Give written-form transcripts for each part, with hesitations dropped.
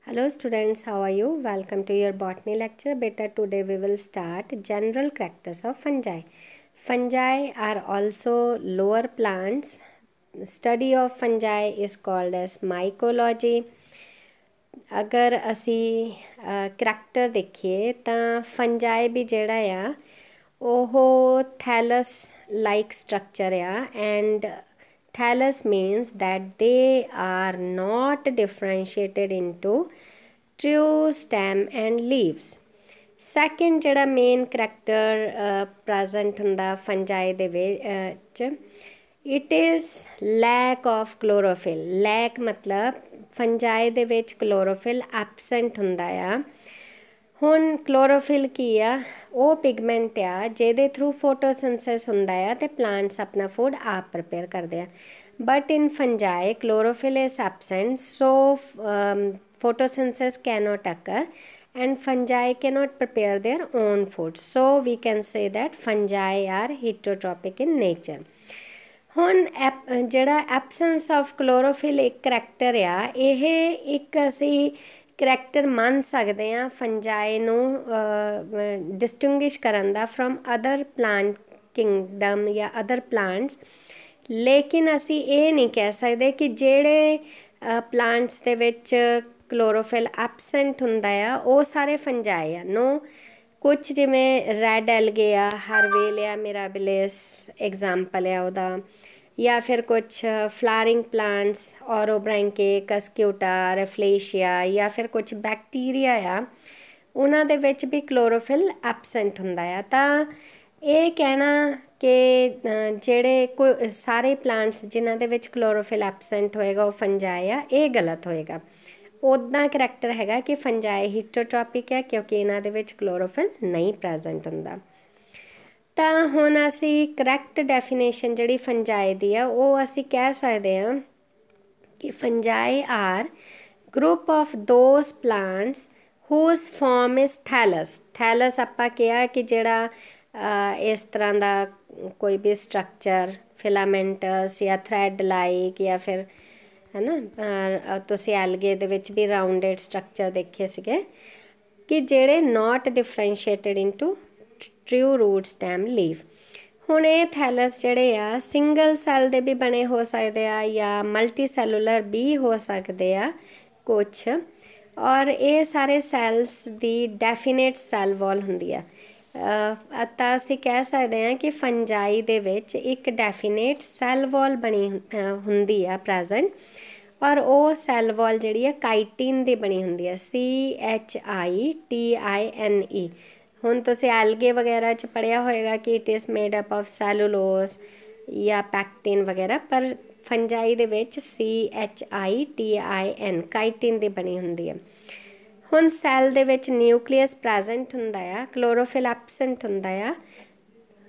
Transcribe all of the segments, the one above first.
Hello students, how are you? Welcome to your botany lecture. Beta, today we will start general characters of fungi. Fungi are also lower plants. Study of fungi is called as mycology. अगर असी character देखिए तो fungi भी जिहड़ा आ ओह thallus like structure आ and thallus means that they are not differentiated into true stem and leaves. Second ਜਿਹੜਾ main character present ਹੁੰਦਾ fungi ਦੇ ਵਿੱਚ it is lack of chlorophyll. lack मतलब fungi ਦੇ ਵਿੱਚ chlorophyll absent ਹੁੰਦਾ ਆ। ਹੁਣ क्लोरोफिल की आ वो पिगमेंट आ ਜਿਹਦੇ थ्रू फोटोसिंथेसिस ਹੁੰਦਾ ਆ ਤੇ प्लांट्स अपना फूड आप प्रिपेयर करते हैं। But in fungi chlorophyll is absent so photosynthesis cannot occur and fungi cannot prepare their own food, so we can say that fungi are heterotrophic in nature. ਹੁਣ ਜਿਹੜਾ absence of chlorophyll ਇੱਕ character ਆ ਇਹ ਇੱਕ ਅਸੀਂ character ਮੰਨ ਸਕਦੇ ਹਾਂ ਫੰਜਾਈ ਨੂੰ ਡਿਸਟਿੰਗੁਇਸ਼ ਕਰਨ ਦਾ ਫਰੋਮ ਅਦਰ ਪਲਾਂਟ ਕਿੰਗਡਮ ਜਾਂ ਅਦਰ ਪਲਾਂਟਸ। ਲੇਕਿਨ ਅਸੀਂ ਇਹ ਨਹੀਂ ਕਹਿ ਸਕਦੇ ਕਿ ਜਿਹੜੇ ਪਲਾਂਟਸ ਦੇ ਵਿੱਚ क्लोरोफिल एबसेंट ਹੁੰਦਾ ਆ ਉਹ ਸਾਰੇ ਫੰਜਾਈ ਆ। नो कुछ ਜਿਵੇਂ ਰੈਡ ਐਲਗੇ ਆ ਹਰਵੇਲਿਆ ਮਿਰਾਬਿਲਿਸ एग्जाम्पल ਆ ਉਹਦਾ ਜਾਂ ਫਿਰ ਕੁਛ ਫਲਾਰਿੰਗ ਪਲਾਂਟਸ ਔਰੋਬ੍ਰੈਂਕੇ ਕਸਕਿਊਟਾ ਰੈਫਲੇਸ਼ੀਆ ਜਾਂ ਫਿਰ ਕੁਛ ਬੈਕਟੀਰੀਆ ਆ ਉਹਨਾਂ ਦੇ ਵਿੱਚ ਵੀ ਕਲੋਰੋਫਿਲ ਐਬਸੈਂਟ ਹੁੰਦਾ ਆ। ਤਾਂ ਇਹ ਕਹਿਣਾ ਕਿ ਜਿਹੜੇ ਕੋਈ ਸਾਰੇ ਪਲਾਂਟਸ ਜਿਨ੍ਹਾਂ ਦੇ ਵਿੱਚ ਕਲੋਰੋਫਿਲ ਐਬਸੈਂਟ ਹੋਏਗਾ ਉਹ ਫੰਜਾਈ ਆ ਇਹ ਗਲਤ ਹੋਏਗਾ। ਉੱਦਾਂ ਕਰੈਕਟਰ ਹੈਗਾ ਕਿ ਫੰਜਾਈ ਹੀਟਰੋਟ੍ਰੋਪਿਕ ਹੈ ਕਿਉਂਕਿ ਇਹਨਾਂ ਦੇ ਵਿੱਚ ਕਲੋਰੋਫਿਲ ਨਹੀਂ ਪ੍ਰੈਜ਼ੈਂਟ ਹੁੰਦਾ। ਤਾਂ ਹੁਣ ਅਸੀਂ ਕਰੈਕਟ ਡੈਫੀਨੇਸ਼ਨ ਜਿਹੜੀ ਫੰਜਾਈ ਦੀ ਆ ਉਹ ਅਸੀਂ ਕਹਿ ਸਕਦੇ ਹਾਂ ਕਿ fungi are group of those plants whose form is thallus. Thallus ਆਪਾਂ ਕਿਹਾ ਕਿ ਜਿਹੜਾ ਇਸ ਤਰ੍ਹਾਂ ਦਾ ਕੋਈ ਵੀ ਸਟਰਕਚਰ ਫਿਲਾਮੈਂਟਸ ਜਾਂ ਥਰੈਡ ਲਾਈਕ ਜਾਂ ਫਿਰ है ना तुसी एलगे दे विच भी राउंडेड स्ट्रक्चर देखे सीगे कि जेड़े not differentiated into true root stem leaf. हुण ये थैलस जेड़े आ सिंगल सैल दे भी बने हो सकते आ या मल्टी सैलूलर भी हो सकते आ कुछ और ये सारे सैल्स दी डेफिनेट सैल वॉल हुंदी आ। ਤਾਂ ਅਸੀਂ ਕਹਿ ਸਕਦੇ ਹਾਂ ਕਿ ਫੰਜਾਈ ਦੇ ਵਿੱਚ ਇੱਕ ਡੈਫੀਨੇਟ ਸੈੱਲ ਵਾਲ ਬਣੀ ਹੁੰਦੀ ਆ ਪ੍ਰੈਜ਼ੈਂਟ ਔਰ ਉਹ ਸੈੱਲ ਵਾਲ ਜਿਹੜੀ ਆ ਕਾਈਟਿਨ ਦੀ ਬਣੀ ਹੁੰਦੀ ਆ CHITINE। ਹੁਣ ਤੁਸੀਂ ਐਲਗੇ ਵਗੈਰਾ 'ਚ ਪੜ੍ਹਿਆ ਹੋਏਗਾ ਕਿ it is made up of cellulose ਜਾਂ ਪੈਕਟਿਨ ਵਗੈਰਾ ਪਰ ਫੰਜਾਈ ਦੇ ਵਿੱਚ CHITIN ਕਾਈਟਿਨ ਦੀ ਬਣੀ ਹੁੰਦੀ ਆ। ਹੁਣ ਸੈੱਲ ਦੇ ਵਿੱਚ ਨਿਊਕਲੀਅਸ ਪ੍ਰੈਜ਼ੈਂਟ ਹੁੰਦਾ ਆ ਕਲੋਰੋਫਿਲ ਐਬਸੈਂਟ ਹੁੰਦਾ ਆ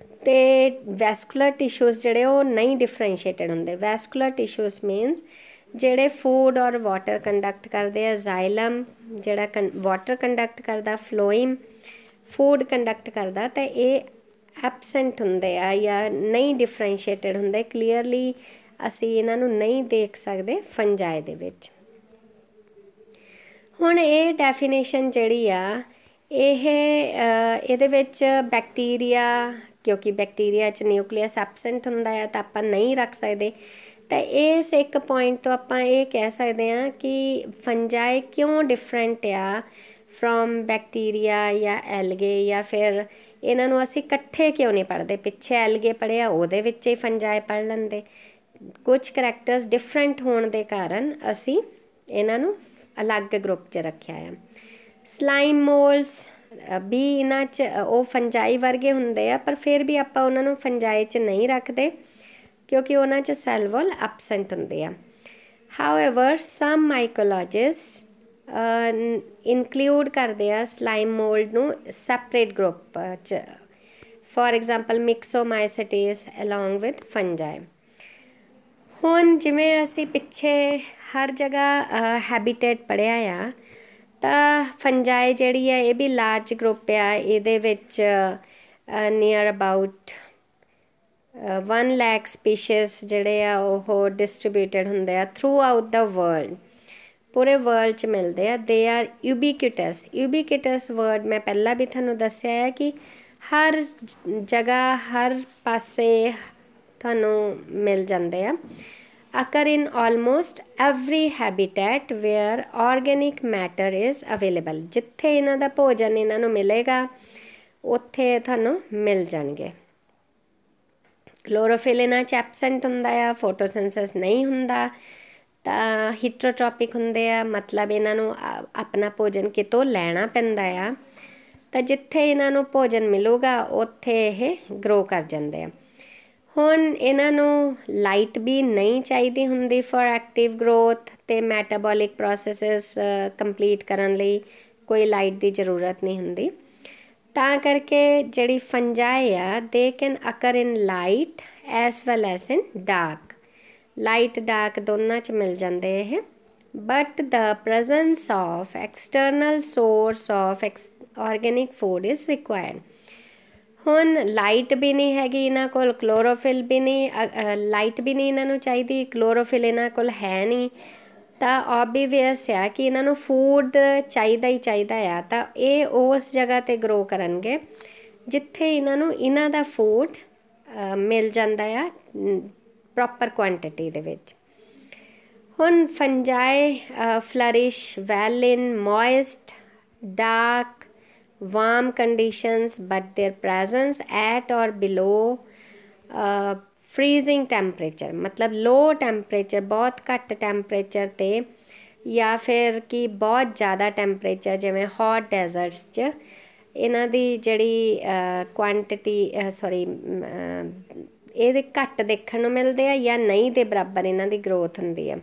ਅਤੇ ਵੈਸਕੂਲਰ ਟਿਸ਼ੂਜ਼ ਜਿਹੜੇ ਉਹ ਨਹੀਂ ਡਿਫਰੈਂਸ਼ੀਏਟਡ ਹੁੰਦੇ। ਵੈਸਕੂਲਰ ਟਿਸ਼ੂਜ਼ ਮੀਨਸ ਜਿਹੜੇ ਫੂਡ ਔਰ ਵਾਟਰ ਕੰਡਕਟ ਕਰਦੇ ਆ ਜ਼ਾਈਲਮ ਜਿਹੜਾ ਵਾਟਰ ਕੰਡਕਟ ਕਰਦਾ ਫਲੋਇਮ ਫੂਡ ਕੰਡਕਟ ਕਰਦਾ ਤਾਂ ਇਹ ਐਬਸੈਂਟ ਹੁੰਦੇ ਆ ਜਾਂ ਨਹੀਂ ਡਿਫਰੈਂਸ਼ੀਏਟਡ ਹੁੰਦੇ ਕਲੀਅਰਲੀ ਅਸੀਂ ਇਹਨਾਂ ਨੂੰ ਨਹੀਂ ਦੇਖ ਸਕਦੇ ਫੰਜਾਈ ਦੇ ਵਿੱਚ। ਹੁਣ ਇਹ ਡੈਫੀਨੇਸ਼ਨ ਜਿਹੜੀ ਆ ਇਹਦੇ ਵਿੱਚ ਬੈਕਟੀਰੀਆ ਕਿਉਂਕਿ ਬੈਕਟੀਰੀਆ 'ਚ ਨਿਊਕਲੀਅਸ ਐਬਸੈਂਟ ਹੁੰਦਾ ਆ ਤਾਂ ਆਪਾਂ ਨਹੀਂ ਰੱਖ ਸਕਦੇ। ਤਾਂ ਇਸ ਇੱਕ ਪੁਆਇੰਟ ਤੋਂ ਆਪਾਂ ਇਹ ਕਹਿ ਸਕਦੇ ਹਾਂ ਕਿ ਫੰਜਾਈ ਕਿਉਂ ਡਿਫਰੈਂਟ ਆ ਫਰੋਮ ਬੈਕਟੀਰੀਆ ਜਾਂ ਐਲਗੇ ਜਾਂ ਫਿਰ ਇਹਨਾਂ ਨੂੰ ਅਸੀਂ ਇਕੱਠੇ ਕਿਉਂ ਨਹੀਂ ਪੜ੍ਹਦੇ। ਪਿੱਛੇ ਐਲਗੇ ਪੜ੍ਹਿਆ ਉਹਦੇ ਵਿੱਚ ਹੀ ਫੰਜਾਈ ਪੜ੍ਹ ਲੈਂਦੇ। ਕੁਝ ਕਰੈਕਟਰਸ ਡਿਫਰੈਂਟ ਹੋਣ ਦੇ ਕਾਰਨ ਅਸੀਂ ਇਹਨਾਂ ਨੂੰ ਅਲੱਗ ਗਰੁੱਪ 'ਚ ਰੱਖਿਆ ਆ। ਸਲਾਈਮ ਮੋਲਸ ਵੀ ਇਹਨਾਂ 'ਚ ਉਹ ਫੰਜਾਈ ਵਰਗੇ ਹੁੰਦੇ ਆ ਪਰ ਫਿਰ ਵੀ ਆਪਾਂ ਉਹਨਾਂ ਨੂੰ ਫੰਜਾਈ 'ਚ ਨਹੀਂ ਰੱਖਦੇ ਕਿਉਂਕਿ ਉਹਨਾਂ 'ਚ ਸੈੱਲ ਵਾਲ ਐਬਸੈਂਟ ਹੁੰਦੇ ਆ। ਹਾਊਐਵਰ ਸਮ ਮਾਈਕੋਲੋਜਿਸਟ ਇਨਕਲੂਡ ਕਰਦੇ ਆ ਸਲਾਈਮ ਮੋਲਡ ਨੂੰ ਸੈਪਰੇਟ ਗਰੁੱਪ 'ਚ for example myxomycetes along with fungi. ਹੁਣ ਜਿਵੇਂ ਅਸੀਂ ਪਿੱਛੇ ਹਰ ਜਗ੍ਹਾ ਹੈਬੀਟੇਟ ਪੜ੍ਹਿਆ ਆ ਤਾਂ ਫੰਜਾਈ ਜਿਹੜੀ ਆ ਇਹ ਵੀ ਲਾਰਜ ਗਰੁੱਪ ਆ। ਇਹਦੇ ਵਿੱਚ ਨੀਅਰ ਅਬਾਊਟ 1 ਲੱਖ ਸਪੀਸ਼ੀਜ਼ ਜਿਹੜੇ ਆ ਉਹ ਡਿਸਟਰੀਬਿਊਟਡ ਹੁੰਦੇ ਆ ਥਰੂ ਆਊਟ ਦਾ ਵਰਲਡ। पूरे वर्ल्ड च मिलते हैं। They are यूबीक्यूटस। यूबीक्यूटस वर्ड मैं पहला भी थानू दस्या है कि हर जगह हर पासे थानू मिल जाते हैं। Occur in almost every habitat where organic matter is available. जिथे इन्हां दा भोजन इन्हां नू मिलेगा उत्थे थानू मिल जाणगे। क्लोरोफिल इन्हां च एबसेंट हुंदा आ, फोटोसिंथेसिस नहीं हुंदा, ਤਾਂ ਹੀਟਰੋਟ੍ਰੋਪਿਕ ਹੁੰਦੇ ਆ, ਮਤਲਬ ਇਹਨਾਂ ਨੂੰ ਆਪਣਾ ਭੋਜਨ ਕਿਤੋਂ ਲੈਣਾ ਪੈਂਦਾ ਆ। ਤਾਂ ਜਿੱਥੇ ਇਹਨਾਂ ਨੂੰ ਭੋਜਨ ਮਿਲੂਗਾ ਉੱਥੇ ਇਹ ਗਰੋ ਕਰ ਜਾਂਦੇ ਆ। ਹੁਣ ਇਹਨਾਂ ਨੂੰ ਲਾਈਟ ਵੀ ਨਹੀਂ ਚਾਹੀਦੀ ਹੁੰਦੀ ਫॉर ਐਕਟਿਵ ਗਰੋਥ ਅਤੇ ਮੈਟਾਬੋਲਿਕ ਪ੍ਰੋਸੈਸਿਸ ਕੰਪਲੀਟ ਕਰਨ ਲਈ ਕੋਈ ਲਾਈਟ ਦੀ ਜ਼ਰੂਰਤ ਨਹੀਂ ਹੁੰਦੀ। ਤਾਂ ਕਰਕੇ ਜਿਹੜੀ ਫੰਜਾਈ ਆ they can occur in light as well as in dark. Light dark ਦੋਨਾਂ 'ਚ ਮਿਲ ਜਾਂਦੇ ਇਹ। But the presence of external source of organic food is required. ਹੁਣ ਲਾਈਟ ਵੀ ਨਹੀਂ ਹੈਗੀ ਇਹਨਾਂ ਕੋਲ, ਕਲੋਰੋਫਿਲ ਵੀ ਨਹੀਂ, ਲਾਈਟ ਵੀ ਨਹੀਂ ਇਹਨਾਂ ਨੂੰ ਚਾਹੀਦੀ, ਕਲੋਰੋਫਿਲ ਇਹਨਾਂ ਕੋਲ ਹੈ ਨਹੀਂ, ਤਾਂ ਓਬਵੀਅਸ ਆ ਕਿ ਇਹਨਾਂ ਨੂੰ ਫੂਡ ਚਾਹੀਦਾ ਹੀ ਚਾਹੀਦਾ ਆ। ਤਾਂ ਇਹ ਉਸ ਜਗ੍ਹਾ 'ਤੇ ਗਰੋ ਕਰਨਗੇ ਜਿੱਥੇ ਇਹਨਾਂ ਨੂੰ ਇਹਨਾਂ ਦਾ ਫੂਡ ਮਿਲ ਜਾਂਦਾ ਆ ਪ੍ਰੋਪਰ ਕੁਆਂਟਿਟੀ ਦੇ ਵਿੱਚ। ਹੁਣ fungi flourish well in moist dark warm conditions, but their presence at or below freezing temperature, मतलब low temperature बहुत घट temperature ते या फिर कि बहुत ज़्यादा temperature जिवें hot deserts च इन्हां दी जिहड़ी quantity सॉरी ਇਹਦੇ ਘੱਟ ਦੇਖਣ ਨੂੰ ਮਿਲਦੇ ਆ ਜਾਂ ਨਹੀਂ ਦੇ ਬਰਾਬਰ ਇਹਨਾਂ ਦੀ ਗਰੋਥ ਹੁੰਦੀ ਆ।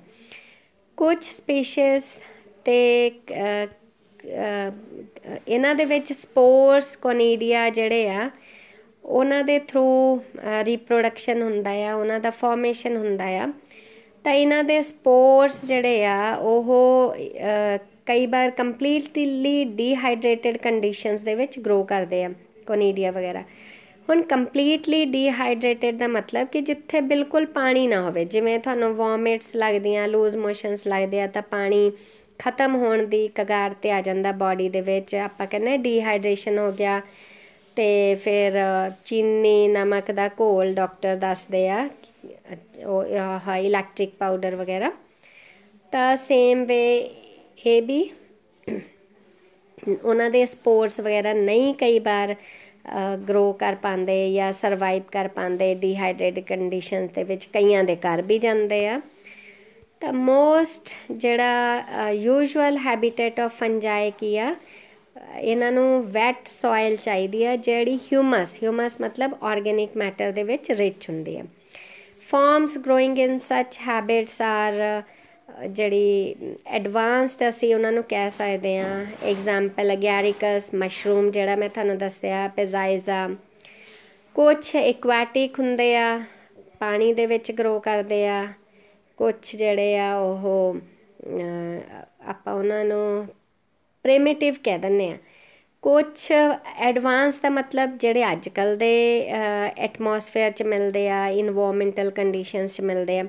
ਕੁਝ ਸਪੀਸ਼ੀਜ਼ ਤੇ ਇਹਨਾਂ ਦੇ ਵਿੱਚ ਸਪੋਰਸ ਕੋਨੀਡੀਆ ਜਿਹੜੇ ਆ ਉਹਨਾਂ ਦੇ ਥਰੂ ਰੀਪਰੋਡਕਸ਼ਨ ਹੁੰਦਾ ਆ, ਉਹਨਾਂ ਦਾ ਫਾਰਮੇਸ਼ਨ ਹੁੰਦਾ ਆ। ਤਾਂ ਇਹਨਾਂ ਦੇ ਸਪੋਰਸ ਜਿਹੜੇ ਆ ਉਹ ਕਈ ਵਾਰ ਕੰਪਲੀਟਲੀ ਡੀਹਾਈਡਰੇਟਡ ਕੰਡੀਸ਼ਨਸ ਦੇ ਵਿੱਚ ਗਰੋ ਕਰਦੇ ਆ ਕੋਨੀਡੀਆ ਵਗੈਰਾ। ਹੁਣ ਕੰਪਲੀਟਲੀ ਡੀਹਾਈਡਰੇਟਡ ਦਾ ਮਤਲਬ ਕਿ ਜਿੱਥੇ ਬਿਲਕੁਲ ਪਾਣੀ ਨਾ ਹੋਵੇ, ਜਿਵੇਂ ਤੁਹਾਨੂੰ ਵੋਮਿਟਸ ਲੱਗਦੀਆਂ, ਲੂਜ਼ ਮੋਸ਼ਨਸ ਲੱਗਦੇ ਆ, ਤਾਂ ਪਾਣੀ ਖਤਮ ਹੋਣ ਦੀ ਕਗਾਰ 'ਤੇ ਆ ਜਾਂਦਾ ਬੋਡੀ ਦੇ ਵਿੱਚ, ਆਪਾਂ ਕਹਿੰਦੇ ਡੀਹਾਈਡਰੇਸ਼ਨ ਹੋ ਗਿਆ। ਅਤੇ ਫਿਰ ਚੀਨੀ ਨਮਕ ਦਾ ਘੋਲ ਡਾਕਟਰ ਦੱਸਦੇ ਆ, ਉਹ ਇਲੈਕਟ੍ਰਿਕ ਪਾਊਡਰ ਵਗੈਰਾ। ਤਾਂ ਸੇਮ ਵੇ ਇਹ ਵੀ ਉਹਨਾਂ ਦੇ ਸਪੋਰਟਸ ਵਗੈਰਾ ਨਹੀਂ ਕਈ ਵਾਰ ਗਰੋ ਕਰ ਪਾਉਂਦੇ ਜਾਂ ਸਰਵਾਈਵ ਕਰ ਪਾਉਂਦੇ ਡੀਹਾਈਡਰੇਟਡ ਕੰਡੀਸ਼ਨ ਦੇ ਵਿੱਚ, ਕਈਆਂ ਦੇ ਕਰ ਵੀ ਜਾਂਦੇ ਆ। ਤਾਂ ਮੋਸਟ ਜਿਹੜਾ ਯੂਜੂਅਲ ਹੈਬੀਟੇਟ ਆਫ ਫੰਜਾਈ ਕੀ ਆ, ਇਹਨਾਂ ਨੂੰ ਵੈਟ ਸੋਇਲ ਚਾਹੀਦੀ ਆ ਜਿਹੜੀ ਹਿਊਮਸ ਮਤਲਬ ਆਰਗੈਨਿਕ ਮੈਟਰ ਦੇ ਵਿੱਚ ਰਿਚ ਹੁੰਦੀ ਆ। ਫਾਰਮਸ ਗਰੋਇੰਗ ਇਨ ਸੱਚ ਹੈਬਿਟਸ ਆਰ ਜਿਹੜੀ ਐਡਵਾਂਸਡ ਅਸੀਂ ਉਹਨਾਂ ਨੂੰ ਕਹਿ ਸਕਦੇ ਹਾਂ। ਐਗਜ਼ਾਮਪਲ ਅਗੈਰਿਕਸ ਮਸ਼ਰੂਮ ਜਿਹੜਾ ਮੈਂ ਤੁਹਾਨੂੰ ਦੱਸਿਆ, ਪਿਜ਼ਾਈਜ਼ਾ। ਕੁਛ ਇਕੁਐਟਿਕ ਹੁੰਦੇ ਆ, ਪਾਣੀ ਦੇ ਵਿੱਚ ਗਰੋ ਕਰਦੇ ਆ। ਕੁਛ ਜਿਹੜੇ ਆ ਉਹ ਆਪਾਂ ਉਹਨਾਂ ਨੂੰ ਪ੍ਰਿਮਿਟਿਵ ਕਹਿ ਦਿੰਦੇ ਹਾਂ। ਕੁਛ ਐਡਵਾਂਸ ਦਾ ਮਤਲਬ ਜਿਹੜੇ ਅੱਜ ਕੱਲ੍ਹ ਦੇ ਐਟਮੋਸਫੇਅਰ 'ਚ ਮਿਲਦੇ ਆ, ਇਨਵਾਇਰਮੈਂਟਲ ਕੰਡੀਸ਼ਨਸ 'ਚ ਮਿਲਦੇ ਆ।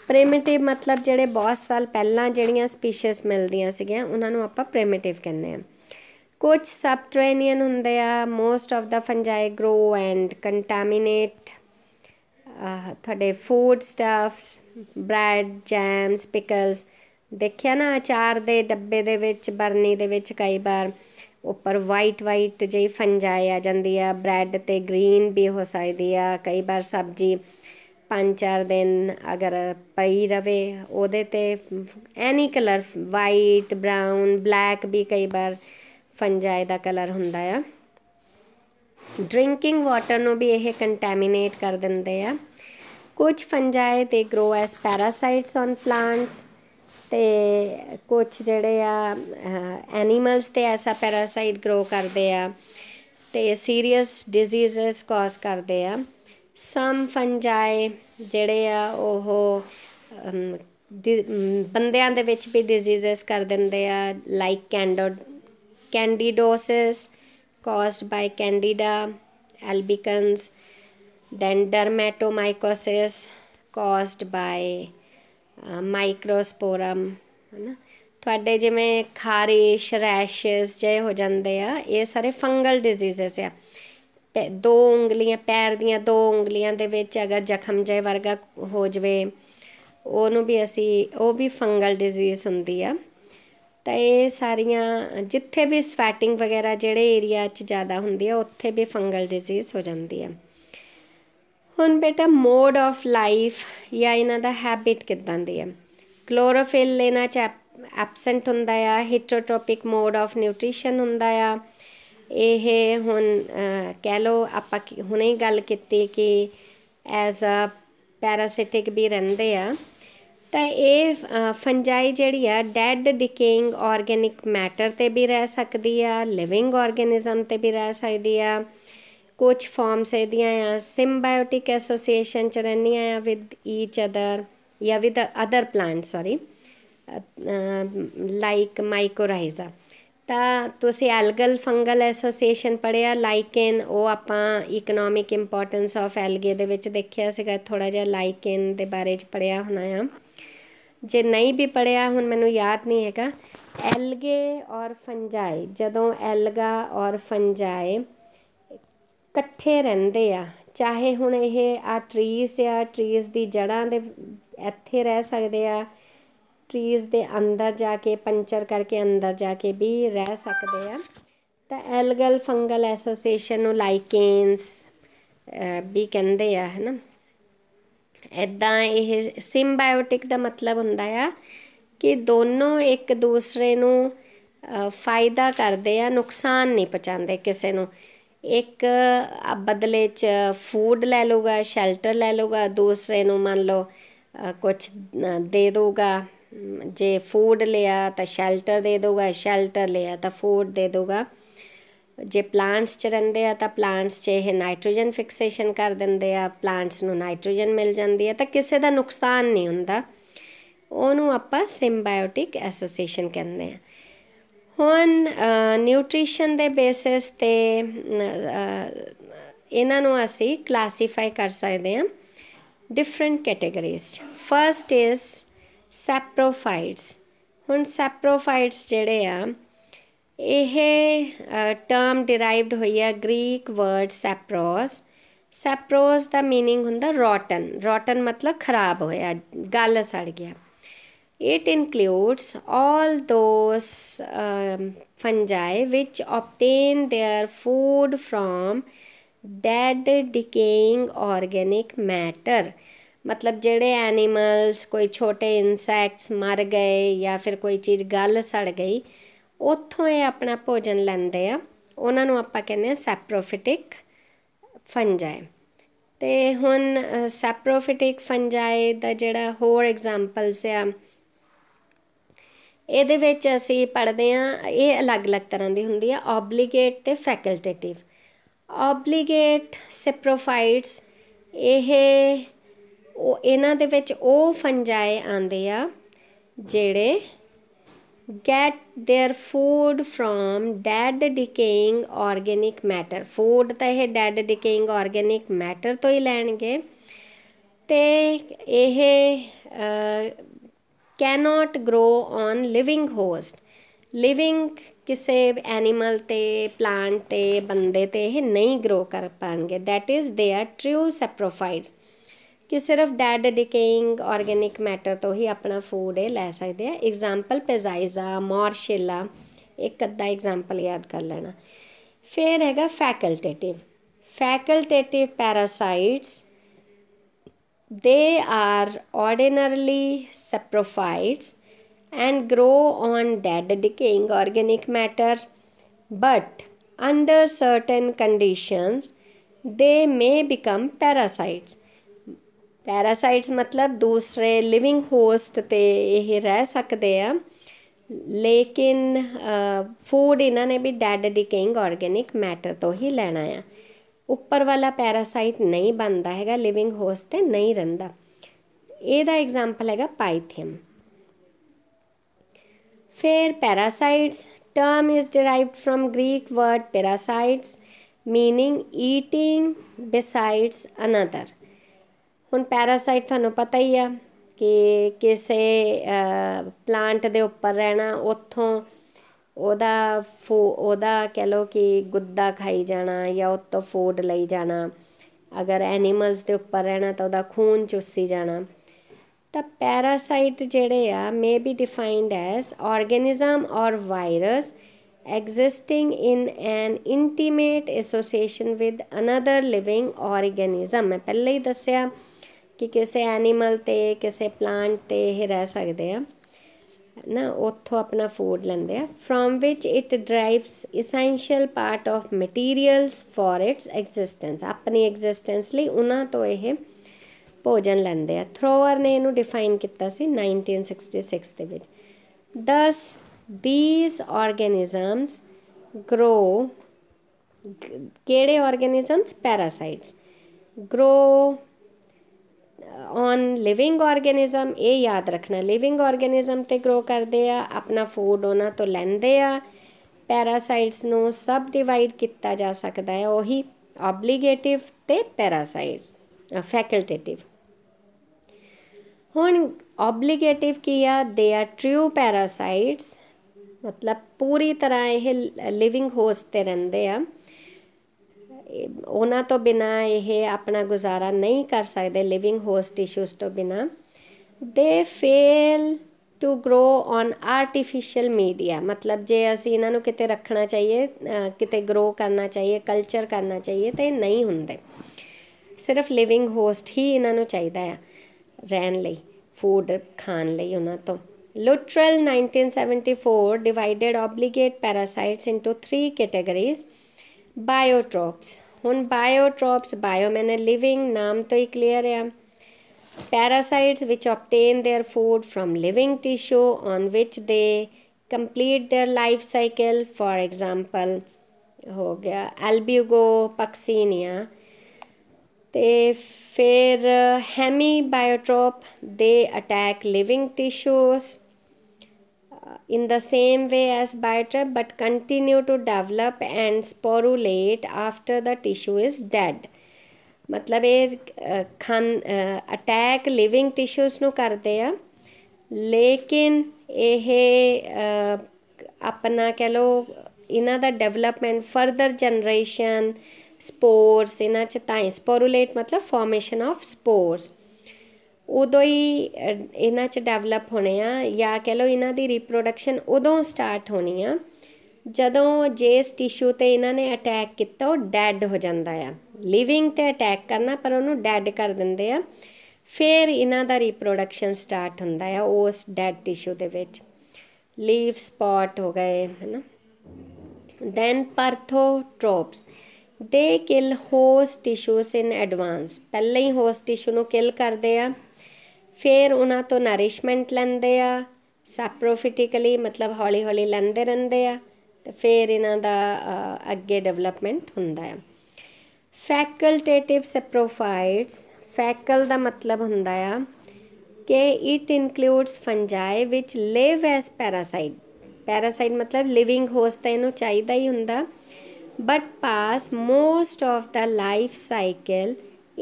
ਪ੍ਰਿਮਿਟਿਵ ਮਤਲਬ ਜਿਹੜੇ ਬਹੁਤ ਸਾਲ ਪਹਿਲਾਂ ਜਿਹੜੀਆਂ ਸਪੀਸ਼ੀਜ਼ ਮਿਲਦੀਆਂ ਸੀਗੀਆਂ ਉਹਨਾਂ ਨੂੰ ਆਪਾਂ ਪ੍ਰਿਮਿਟਿਵ ਕਹਿੰਦੇ ਹਾਂ। ਕੁਛ ਸਬਟਰੇਨੀਅਨ ਹੁੰਦੇ ਆ। Most of the fungi grow and contaminate ਤੁਹਾਡੇ food stuffs, bread, jams, pickles. ਦੇਖਿਆ ਨਾ ਅਚਾਰ ਦੇ ਡੱਬੇ ਦੇ ਵਿੱਚ, ਬਰਨੀ ਦੇ ਵਿੱਚ ਕਈ ਵਾਰ ਉੱਪਰ ਵਾਈਟ ਜਿਹੀ ਫੰਜਾਈ ਆ ਜਾਂਦੀ ਆ। ਬ੍ਰੈਡ 'ਤੇ ਗਰੀਨ ਵੀ ਹੋ ਸਕਦੀ ਆ। ਕਈ ਵਾਰ ਸਬਜ਼ੀ 5-4 ਦਿਨ ਅਗਰ ਪਈ ਰਵੇ ਉਹਦੇ 'ਤੇ ਐਨੀ ਕਲਰ, ਵਾਈਟ, ਬਰਾਊਨ, ਬਲੈਕ ਵੀ ਕਈ ਵਾਰ ਫੰਜਾਈ ਦਾ ਕਲਰ ਹੁੰਦਾ ਆ। ਡਰਿੰਕਿੰਗ ਵਾਟਰ ਨੂੰ ਵੀ ਇਹ ਕੰਟੈਮੀਨੇਟ ਕਰ ਦਿੰਦੇ ਆ। ਕੁਛ ਫੰਜਾਈ ਦੇ ਗਰੋ ਐਸ ਪੈਰਾਸਾਈਟਸ ਔਨ ਪਲਾਂਟਸ, ਅਤੇ ਕੁਛ ਜਿਹੜੇ ਆ ਐਨੀਮਲਸ 'ਤੇ ਐਸਾ ਪੈਰਾਸਾਈਟ ਗਰੋ ਕਰਦੇ ਆ ਅਤੇ ਸੀਰੀਅਸ ਡਿਜ਼ੀਜ਼ਸ ਕਾਜ਼ ਕਰਦੇ ਆ। ਸਮ ਫੰਜਾਈ ਜਿਹੜੇ ਆ ਉਹ ਬੰਦਿਆਂ ਦੇ ਵਿੱਚ ਵੀ ਡਿਜ਼ੀਜ਼ਸ ਕਰ ਦਿੰਦੇ ਆ, like ਕੈਂਡੀਡੋਸਿਸ caused by candida albicans, then dermatomycosis caused by microsporum, है ना। ਤੁਹਾਡੇ ਜਿਵੇਂ ਖਾਰਿਸ਼, ਰੈਸ਼ਿਸ ਜੇ ਹੋ ਜਾਂਦੇ ਆ, ਇਹ ਸਾਰੇ ਫੰਗਲ ਡਿਜ਼ੀਜ਼ਸ ਆ। ਦੋ ਉਂਗਲੀਆਂ, ਪੈਰ ਦੀਆਂ ਦੋ ਉਂਗਲੀਆਂ ਦੇ ਵਿੱਚ ਅਗਰ ਜ਼ਖਮ ਜੇ ਵਰਗਾ ਹੋ ਜਾਵੇ, ਉਹਨੂੰ ਵੀ ਉਹ ਵੀ ਫੰਗਲ ਡਿਜ਼ੀਜ਼ ਹੁੰਦੀ ਆ। ਤਾਂ ਇਹ ਸਾਰੀਆਂ ਜਿੱਥੇ ਵੀ ਸਵੈਟਿੰਗ ਵਗੈਰਾ ਜਿਹੜੇ ਏਰੀਆ 'ਚ ਜ਼ਿਆਦਾ ਹੁੰਦੀ ਆ, ਉੱਥੇ ਵੀ ਫੰਗਲ ਡਿਜ਼ੀਜ਼ ਹੋ ਜਾਂਦੀ ਆ। ਹੁਣ ਬੇਟਾ ਮੋਡ ਆਫ ਲਾਈਫ ਜਾਂ ਇਹਨਾਂ ਦਾ ਹੈਬਿਟ ਕਿੱਦਾਂ ਦੀ ਆ। ਕਲੋਰੋਫਿਲ ਇਹਨਾਂ 'ਚ ਐਬਸੈਂਟ ਹੁੰਦਾ ਆ। ਹੀਟਰੋਟ੍ਰੋਪਿਕ ਮੋਡ ਆਫ ਨਿਊਟ੍ਰੀਸ਼ਨ ਹੁੰਦਾ ਆ। ਇਹ ਹੁਣ ਕਹਿ ਲਓ, ਆਪਾਂ ਹੁਣੇ ਹੀ ਗੱਲ ਕੀਤੀ ਕਿ ਐਜ਼ ਅ ਪੈਰਾਸਿਟਿਕ ਵੀ ਰਹਿੰਦੇ ਆ। ਤਾਂ ਇਹ ਫੰਜਾਈ ਜਿਹੜੀ ਆ ਡੈਡ ਡਿਕੇਇੰਗ ਆਰਗੈਨਿਕ ਮੈਟਰ 'ਤੇ ਵੀ ਰਹਿ ਸਕਦੀ ਆ, ਲਿਵਿੰਗ ਆਰਗੈਨਿਜ਼ਮ 'ਤੇ ਵੀ ਰਹਿ ਸਕਦੀ ਆ। ਕੁਛ ਫਾਰਮਸ ਇਹਦੀਆਂ ਆ ਸਿੰਬਾਇਓਟਿਕ ਐਸੋਸੀਏਸ਼ਨ 'ਚ ਰਹਿੰਦੀਆਂ ਆ ਵਿਦ ਈਚ ਅਦਰ ਜਾਂ ਵਿਦ ਅਦਰ ਪਲਾਂਟ, ਲਾਈਕ ਮਾਈਕੋਰਾਈਜ਼ਾ। ਤਾਂ ਤੁਸੀਂ ਐਲਗਲ ਫੰਗਲ ਐਸੋਸੀਏਸ਼ਨ ਪੜ੍ਹਿਆ। ਲਾਈਕੇਨ, ਉਹ ਆਪਾਂ ਇਕਨੋਮਿਕ ਇੰਪੋਰਟੈਂਸ ਆਫ ਐਲਗੇ ਦੇ ਵਿੱਚ ਦੇਖਿਆ ਸੀਗਾ, ਥੋੜ੍ਹਾ ਜਿਹਾ ਲਾਈਕੇਨ ਦੇ ਬਾਰੇ 'ਚ ਪੜ੍ਹਿਆ ਹੋਣਾ ਆ। ਜੇ ਨਹੀਂ ਵੀ ਪੜ੍ਹਿਆ, ਹੁਣ ਮੈਨੂੰ ਯਾਦ ਨਹੀਂ ਹੈਗਾ। ਐਲਗੇ ਔਰ ਫੰਜਾਈ, ਜਦੋਂ ਐਲਗਾ ਔਰ ਫੰਜਾਈ ਇਕੱਠੇ ਰਹਿੰਦੇ ਆ, ਚਾਹੇ ਹੁਣ ਇਹ ਟਰੀਜ਼ ਆ, ਟਰੀਜ਼ ਦੀ ਜੜ੍ਹਾਂ ਦੇ ਇੱਥੇ ਰਹਿ ਸਕਦੇ ਆ, ਟਰੀਜ਼ ਦੇ ਅੰਦਰ ਜਾ ਕੇ ਪੰਚਰ ਕਰਕੇ ਅੰਦਰ ਜਾ ਕੇ ਵੀ ਰਹਿ ਸਕਦੇ ਆ। ਤਾਂ ਐਲਗਲ ਫੰਗਲ ਐਸੋਸੀਏਸ਼ਨ ਨੂੰ ਲਾਈਕੇਨਸ ਵੀ ਕਹਿੰਦੇ ਆ, ਹੈ ਨਾ। ਇੱਦਾਂ ਇਹ ਸਿੰਬਾਇਓਟਿਕ ਦਾ ਮਤਲਬ ਹੁੰਦਾ ਆ ਕਿ ਦੋਨੋਂ ਇੱਕ ਦੂਸਰੇ ਨੂੰ ਫਾਇਦਾ ਕਰਦੇ ਆ, ਨੁਕਸਾਨ ਨਹੀਂ ਪਹੁੰਚਾਉਂਦੇ ਕਿਸੇ ਨੂੰ। ਇੱਕ ਬਦਲੇ 'ਚ ਫੂਡ ਲੈ ਲਊਗਾ, ਸ਼ੈਲਟਰ ਲੈ ਲਊਗਾ, ਦੂਸਰੇ ਨੂੰ ਮੰਨ ਲਓ ਕੁਛ ਦੇ ਦਊਗਾ। ਜੇ ਫੂਡ ਲਿਆ ਤਾਂ ਸ਼ੈਲਟਰ ਦੇ ਦਊਗਾ, ਸ਼ੈਲਟਰ ਲਿਆ ਤਾਂ ਫੂਡ ਦੇ ਦਊਗਾ। ਜੇ ਪਲਾਂਟਸ 'ਚ ਰਹਿੰਦੇ ਆ ਤਾਂ ਪਲਾਂਟਸ 'ਚ ਇਹ ਨਾਈਟ੍ਰੋਜਨ ਫਿਕਸੇਸ਼ਨ ਕਰ ਦਿੰਦੇ ਆ, ਪਲਾਂਟਸ ਨੂੰ ਨਾਈਟ੍ਰੋਜਨ ਮਿਲ ਜਾਂਦੀ ਹੈ, ਤਾਂ ਕਿਸੇ ਦਾ ਨੁਕਸਾਨ ਨਹੀਂ ਹੁੰਦਾ। ਉਹਨੂੰ ਆਪਾਂ ਸਿੰਬਾਇਓਟਿਕ ਐਸੋਸੀਏਸ਼ਨ ਕਹਿੰਦੇ ਆ। ਹੁਣ ਨਿਊਟ੍ਰੀਸ਼ਨ ਦੇ ਬੇਸਿਸ 'ਤੇ ਇਹਨਾਂ ਨੂੰ ਅਸੀਂ ਕਲਾਸੀਫਾਈ ਕਰ ਸਕਦੇ ਹਾਂ ਡਿਫਰੈਂਟ ਕੈਟੇਗਰੀਜ਼ 'ਚ। First is saprophytes. ਹੁਣ ਸੈਪਰੋਫਾਈਟਸ ਜਿਹੜੇ ਆ, ਇਹ ਟਰਮ ਡਿਰਾਈਵਡ ਹੋਈ ਆ ਗ੍ਰੀਕ ਵਰਡ ਸੈਪਰੋਸ। ਸੈਪਰੋਸ ਦਾ ਮੀਨਿੰਗ ਹੁੰਦਾ ਰੋਟਨ। ਰੋਟਨ ਮਤਲਬ ਖਰਾਬ ਹੋਇਆ, ਗਲ ਸੜ ਗਿਆ। It includes all those fungi which obtain their food from dead decaying organic matter। ਮਤਲਬ ਜਿਹੜੇ ਐਨੀਮਲਸ, ਕੋਈ ਛੋਟੇ ਇਨਸੈਕਟਸ ਮਰ ਗਏ ਜਾਂ ਫਿਰ ਕੋਈ ਚੀਜ਼ ਗਲ ਸੜ ਗਈ, ਉੱਥੋਂ ਇਹ ਆਪਣਾ ਭੋਜਨ ਲੈਂਦੇ ਆ, ਉਹਨਾਂ ਨੂੰ ਆਪਾਂ ਕਹਿੰਦੇ ਹਾਂ ਸੈਪਰੋਫਿਟਿਕ ਫੰਜਾਈ। ਅਤੇ ਹੁਣ ਸੈਪਰੋਫਿਟਿਕ ਫੰਜਾਈ ਦਾ ਜਿਹੜਾ ਹੋਰ ਐਗਜ਼ਾਮਪਲਸ ਆ, ਇਹਦੇ ਵਿੱਚ ਅਸੀਂ ਪੜ੍ਹਦੇ ਹਾਂ, ਇਹ ਅਲੱਗ-ਅਲੱਗ ਤਰ੍ਹਾਂ ਦੀ ਹੁੰਦੀ ਆ, ਓਬਲੀਗੇਟ ਅਤੇ ਫੈਕਲਟੇਟਿਵ। ਓਬਲੀਗੇਟ ਸੈਪਰੋਫਾਈਟਸ, ਇਹਨਾਂ ਦੇ ਵਿੱਚ ਉਹ ਫੰਜਾਈ ਆਉਂਦੇ ਆ ਜਿਹੜੇ get their food from dead decaying organic matter। Food ਤਾਂ ਇਹ dead decaying organic matter ਤੋਂ ਹੀ ਲੈਣਗੇ। ਅਤੇ ਇਹ cannot grow on living host। Living ਕਿਸੇ ਐਨੀਮਲ 'ਤੇ, ਪਲਾਂਟ 'ਤੇ, ਬੰਦੇ 'ਤੇ ਇਹ ਨਹੀਂ ਗਰੋ ਕਰ ਪਾਉਣਗੇ। That is they are true saprophytes, ਕਿ ਸਿਰਫ ਡੈਡ ਡਿਕੇਇੰਗ ਆਰਗੈਨਿਕ ਮੈਟਰ ਤੋਂ ਹੀ ਆਪਣਾ ਫੂਡ ਇਹ ਲੈ ਸਕਦੇ ਆ। ਐਗਜ਼ਾਮਪਲ ਪੇਜ਼ਾਈਜ਼ਾ, ਮੋਰਸ਼ਿਲਾ, ਇੱਕ ਅੱਧਾ ਐਗਜ਼ਾਮਪਲ ਯਾਦ ਕਰ ਲੈਣਾ। ਫਿਰ ਹੈਗਾ ਫੈਕਲਟੇਟਿਵ। ਫੈਕਲਟੇਟਿਵ ਪੈਰਾਸਾਈਟਸ, they are ordinarily saprophytes and grow on dead decaying organic matter, but under certain conditions they may become parasites। ਪੈਰਾਸਾਈਟਸ ਮਤਲਬ ਦੂਸਰੇ ਲਿਵਿੰਗ ਹੋਸਟ 'ਤੇ ਇਹ ਰਹਿ ਸਕਦੇ ਆ, ਲੇਕਿਨ ਫੂਡ ਇਹਨਾਂ ਨੇ ਵੀ ਡੈਡ ਡਿਕੇਇੰਗ ਆਰਗੈਨਿਕ ਮੈਟਰ ਤੋਂ ਹੀ ਲੈਣਾ ਆ। ਉੱਪਰ ਵਾਲਾ ਪੈਰਾਸਾਈਟ ਨਹੀਂ ਬਣਦਾ ਹੈਗਾ, ਲਿਵਿੰਗ ਹੋਸਟ 'ਤੇ ਨਹੀਂ ਰਹਿੰਦਾ। ਇਹਦਾ ਐਗਜ਼ਾਮਪਲ ਹੈਗਾ ਪਾਈਥੀਅਮ। ਫਿਰ parasites, term is derived from Greek word parasites meaning eating besides another. ਹੁਣ ਪੈਰਾਸਾਈਟ ਤੁਹਾਨੂੰ ਪਤਾ ਹੀ ਆ कि किसे प्लांट दे उपर रहना, उत्थों ਉਹਦਾ कह लो कि गुद्दा खाई जाना या उत्तों फूड लई जाना। अगर एनीमल्स के उपर रहना तो वह खून चूसी जाना। तो पैरासाइट जिहड़े आ may be defined as organism और virus existing in an intimate association with another living organism. मैं पहले ही दस्सिया कि किसी एनीमल ते किसी प्लांट ते ये रह सकते हैं ना, उत्थों अपना फूड लेंदे आ। From which it derives essential part of materials for its existence. अपनी एग्जिस्टेंस ਲਈ ਉਹਨਾਂ ਤੋਂ ਇਹ ਭੋਜਨ ਲੈਂਦੇ ਆ। ਥਰੋਅਰ ਨੇ ਇਹਨੂੰ ਡਿਫਾਈਨ ਕੀਤਾ ਸੀ 1966 ਦੇ ਵਿੱਚ। ਦਸ these organisms grow, ਕਿਹੜੇ organisms? parasites grow on living organism. ये याद रखना, लिविंग ऑर्गेनिज्म ते ग्रो करते आ, अपना फूड उन्हां तो लैंदे आ। पैरासाइट्स नूं सब डिवाइड किया जा सकता है, वही ऑब्लीगेटिव ते पैरासाइट्स फैकल्टेटिव। हुण ऑब्लीगेटिव की आ? दे आर ट्रू पैरासाइट्स, मतलब पूरी तरह ये लिविंग होस्ट ते रहिंदे आ, उन्हां तो बिना ये अपना गुजारा नहीं कर सकते लिविंग होस्ट टिश्यूज़ तो बिना। They fail to grow on artificial media, मतलब जे असी इन्हां नूं किते रखना चाहिए, किते ग्रो करना चाहिए, कल्चर करना चाहिए तो नहीं हुंदे। सिर्फ लिविंग होस्ट ही इन्हां नूं चाहिदा है रहन लई, फूड खाण लई उन्हां तो। Luttrell 1974 divided obligate parasites into 3 categories. Biotrophs. हुण बायोट्रॉप्स, बायो मैंने लिविंग, नाम तो ही क्लियर है। Parasites which obtain their food from living tissue on which they complete their life cycle. For example हो गया एल्ब्यूगो पक्सीनिया। ते फिर hemi biotroph, they attack living tissues in the same way as biotrap but continue to develop and sporulate after the tissue is dead। मतलब ये attack living tissues नूं करते आ, लेकिन ये अपना कह लो इन्हां दा डेवलपमेंट फर्दर जनरेशन स्पोर्स इन्हां च ताईं, स्पोरुलेट मतलब फॉर्मेशन ऑफ स्पोर्स, उदों ही इन्हां च डेवलप होने आ, या कह लो इन्हां दी रिप्रोडक्शन उदों स्टार्ट होनी आ जदों जिस टिश्यू ते इन्हां ने अटैक किया वो डैड हो जाता है। लिविंग ते अटैक करना पर उन्होंने डैड कर देंगे आ, फिर इन्हां दा रिप्रोडक्शन स्टार्ट होंदा है उस डैड टिश्यू दे विच। लीफ स्पॉट हो गए है ना। Then perthotrophs, they kill host tissues in advance. पहले ही होस्ट टिश्यू नूं किल करते आ, फिर उन्हां तो नरिशमेंट लैंदे आ सैप्रोफिटिकली, मतलब हौली हौली लैंदे रहिंदे आ, ते फिर इन्हां दा अगे डेवलपमेंट हुंदा है। फैकल्टेटिव सैप्रोफाइट्स, फैकल दा मतलब हुंदा आ कि it includes fungi which live as parasite. Parasite मतलब लिविंग होस्ट तां इहनूं चाहीदा ही हुंदा, but pass most of the life cycle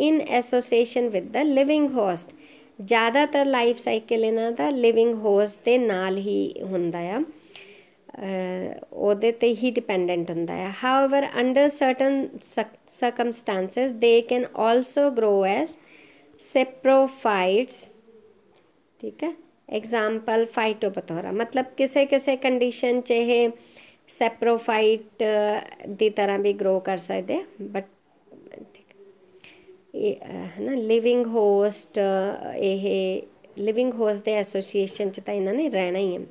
in association with the living host. ज़्यादातर लाइफ साइकिल इन्हां दा लिविंग होस्ट दे नाल ही हुंदा आ, ਉਹਦੇ ਤੇ ही डिपेंडेंट ਹੁੰਦਾ है। However under certain circumstances they can also grow as saprophytes. ठीक है, एग्जाम्पल फाइटोपथोरा, मतलब किसी किसी कंडीशन च ये सैप्रोफाइट की तरह भी ग्रो कर सकते, बट है ना लिविंग होस्ट, ये लिविंग होस्ट के एसोसीएशन च तो इन्होंने रहना ही है।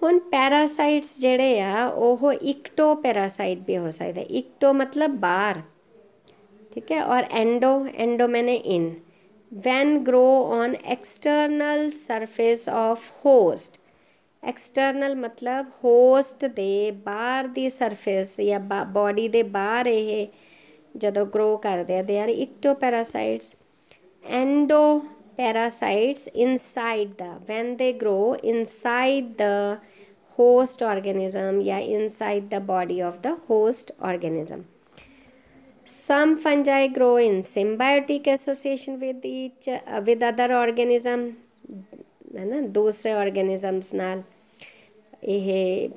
हुण पैरासाइट्स जिहड़े आ ओह इक्टो पैरासाइट भी हो सकते। इक्टो मतलब बाहर, ठीक है, और एंडो, एंडो मैंने इन। When grow on external surface of host. External मतलब होस्ट दे बाहर दी सरफेस या बॉडी दे बाहर ये जदों ग्रो करते दे are ectoparasites. Endo parasites inside the, when they grow inside the host organism या inside the body of the host organism। Some fungi grow in symbiotic association with other organism, है ना, दूसरे organisms ਨਾਲ ਇਹ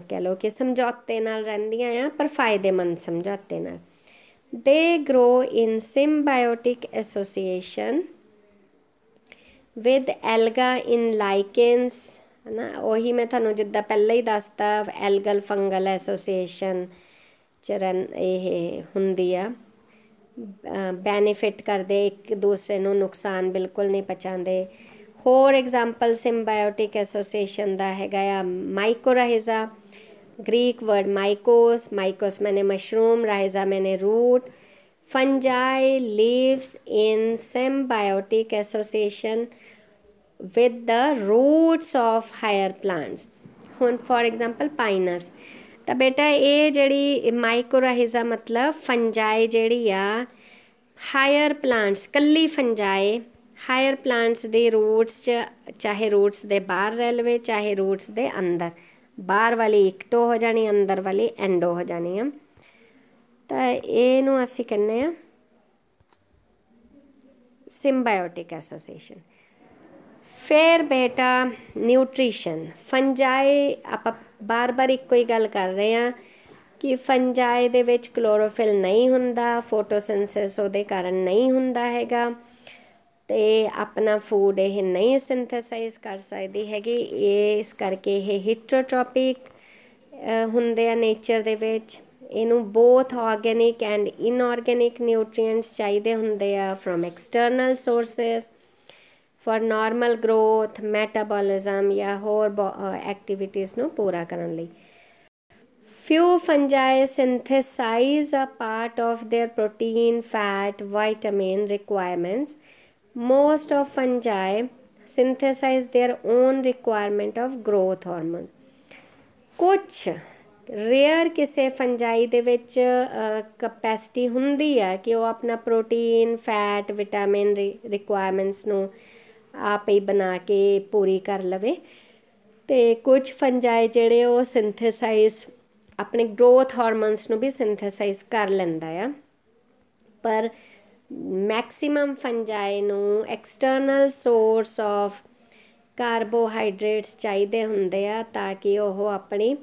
ਕਹਿ ਲਓ ਕਿ ਸਮਝੌਤੇ ਨਾਲ ਰਹਿੰਦੀਆਂ ਆ, ਪਰ ਫਾਇਦੇਮੰਦ ਸਮਝੌਤੇ ਨਾਲ। they grow in symbiotic association with alga in lichens, है ना। ਉਹੀ ਮੈਂ ਤੁਹਾਨੂੰ ਜਿੱਦਾਂ ਪਹਿਲਾਂ ਹੀ ਦੱਸਤਾ ਐਲਗਲ ਫੰਗਲ ਐਸੋਸੀਏਸ਼ਨ 'ਚ ਇਹ ਹੁੰਦੀ ਆ, ਬੈਨੀਫਿਟ ਕਰਦੇ, ਇੱਕ ਦੂਸਰੇ ਨੂੰ ਨੁਕਸਾਨ ਬਿਲਕੁਲ ਨਹੀਂ ਪਹੁੰਚਾਉਂਦੇ। ਹੋਰ ਐਗਜ਼ਾਮਪਲ ਸਿੰਬਾਇਓਟਿਕ ਐਸੋਸੀਏਸ਼ਨ ਦਾ ਹੈਗਾ ਆ ਮਾਈਕੋਰਾਈਜ਼ਾ, ਗ੍ਰੀਕ ਵਰਡ ਮਾਈਕੋਸ ਮੈਨੇ mushroom, rhiza means root. Fungi lives in symbiotic association with the roots of higher plants। ਹੁਣ ਫॉर एग्जाम्पल पाइनस, ਤਾਂ ਬੇਟਾ ਇਹ ਜਿਹੜੀ ਮਾਈਕੋਰਾਈਜ਼ਾ ਮਤਲਬ ਫੰਜਾਈ ਜਿਹੜੀ ਆ ਹਾਇਰ ਪਲਾਂਟਸ, ਕੱਲੀ ਫੰਜਾਈ ਹਾਇਰ ਪਲਾਂਟਸ ਦੇ ਰੂਟਸ 'ਚ, ਚਾਹੇ ਰੂਟਸ ਦੇ ਬਾਹਰ ਰਹਿ ਲਵੇ ਚਾਹੇ ਰੂਟਸ ਦੇ ਅੰਦਰ, ਬਾਹਰ ਵਾਲੀ ਇਕਟੋ ਹੋ ਜਾਣੀ, ਅੰਦਰ ਵਾਲੀ ਐਂਡੋ ਹੋ ਜਾਣੀ ਆ। ਤਾਂ ਇਹਨੂੰ ਅਸੀਂ ਕਹਿੰਦੇ ਆ ਸਿੰਬਾਇਓਟਿਕ ਐਸੋਸੀਏਸ਼ਨ। ਫਿਰ ਬੇਟਾ ਨਿਊਟ੍ਰੀਸ਼ਨ, ਫੰਜਾਈ ਆਪਾਂ ਬਾਰ ਇੱਕੋ ਹੀ ਗੱਲ ਕਰ ਰਹੇ ਹਾਂ ਕਿ ਫੰਜਾਈ ਦੇ ਵਿੱਚ ਕਲੋਰੋਫਿਲ ਨਹੀਂ ਹੁੰਦਾ, ਫੋਟੋਸਿੰਥੇਸਿਸ ਉਹਦੇ ਕਾਰਨ ਨਹੀਂ ਹੁੰਦਾ ਹੈਗਾ, ਅਤੇ ਆਪਣਾ ਫੂਡ ਇਹ ਨਹੀਂ ਸਿੰਥੇਸਾਈਜ਼ ਕਰ ਸਕਦੀ ਹੈਗੀ। ਇਸ ਕਰਕੇ ਇਹ ਹੀਟਰੋਟ੍ਰੋਪਿਕ ਹੁੰਦੇ ਆ ਨੇਚਰ ਦੇ ਵਿੱਚ। ਇਹਨੂੰ ਬੋਥ ਆਰਗੈਨਿਕ ਐਂਡ ਇਨਆਰਗੈਨਿਕ ਨਿਊਟਰੀਐਂਟਸ ਚਾਹੀਦੇ ਹੁੰਦੇ ਆ from external sources for normal growth, metabolism ਜਾਂ ਹੋਰ ਐਕਟੀਵਿਟੀਜ਼ ਨੂੰ ਪੂਰਾ ਕਰਨ ਲਈ। few fungi synthesize a part of their protein, fat, vitamin requirements। most of fungi synthesize their own requirement of growth hormone। ਕੁਛ ਰੇਅਰ ਕਿਸੇ ਫੰਜਾਈ ਦੇ ਵਿੱਚ ਕਪੈਸਿਟੀ ਹੁੰਦੀ ਆ ਕਿ ਉਹ ਆਪਣਾ ਪ੍ਰੋਟੀਨ, ਫੈਟ, ਵਿਟਾਮਿਨ ਰਿਕੁਆਇਰਮੈਂਟਸ ਨੂੰ ਆਪ ਹੀ ਬਣਾ ਕੇ ਪੂਰੀ ਕਰ ਲਵੇ, ਅਤੇ ਕੁਝ ਫੰਜਾਈ ਜਿਹੜੇ ਉਹ ਸਿੰਥੇਸਾਈਜ਼ ਆਪਣੇ ਗਰੋਥ ਹਾਰਮੋਨਸ ਨੂੰ ਵੀ ਸਿੰਥੇਸਾਈਜ਼ ਕਰ ਲੈਂਦਾ ਆ। ਪਰ ਮੈਕਸੀਮਮ ਫੰਜਾਈ ਨੂੰ ਐਕਸਟਰਨਲ ਸੋਰਸ ਆਫ ਕਾਰਬੋਹਾਈਡਰੇਟਸ ਚਾਹੀਦੇ ਹੁੰਦੇ ਆ ਤਾਂ ਕਿ ਉਹ ਆਪਣੀ